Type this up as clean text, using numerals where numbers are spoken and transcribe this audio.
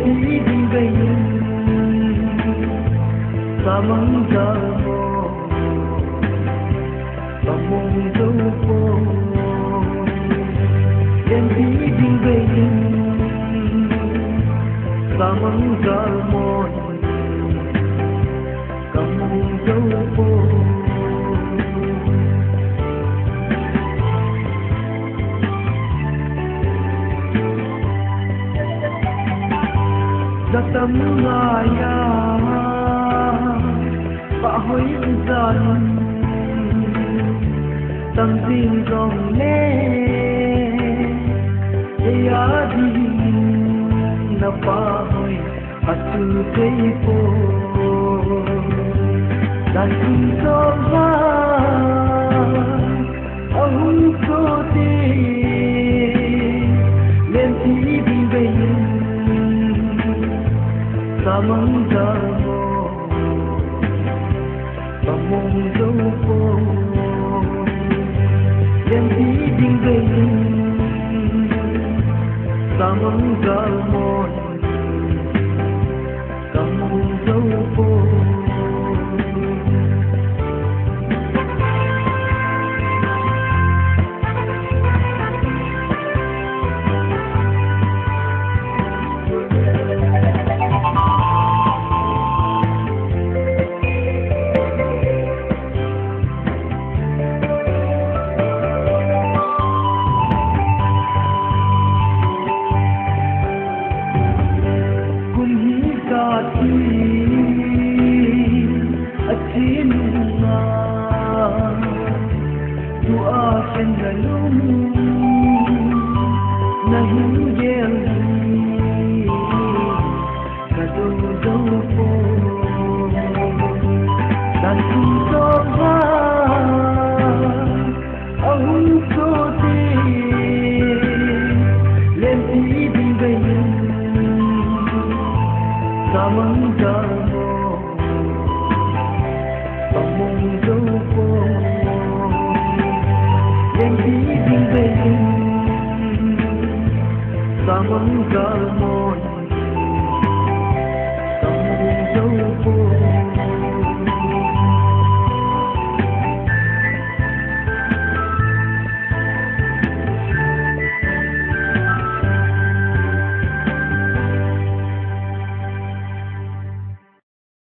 đi đi về sa măng sa mô sa mông dâu phố đêm đi đi về sa măng sa mô sa mông dâu phố tâm ngaya và hối giận tâm tin dòng lệ để đi na pa hoi atu tei po dan so va ahun so te len ti bi be sa măng sa mô sa mông dâu phố đêm đi đi về sa măng sa mô sa mông dâu phố sa măng sa mô sa mông dâu phố đêm đi đi về sa măng sa mô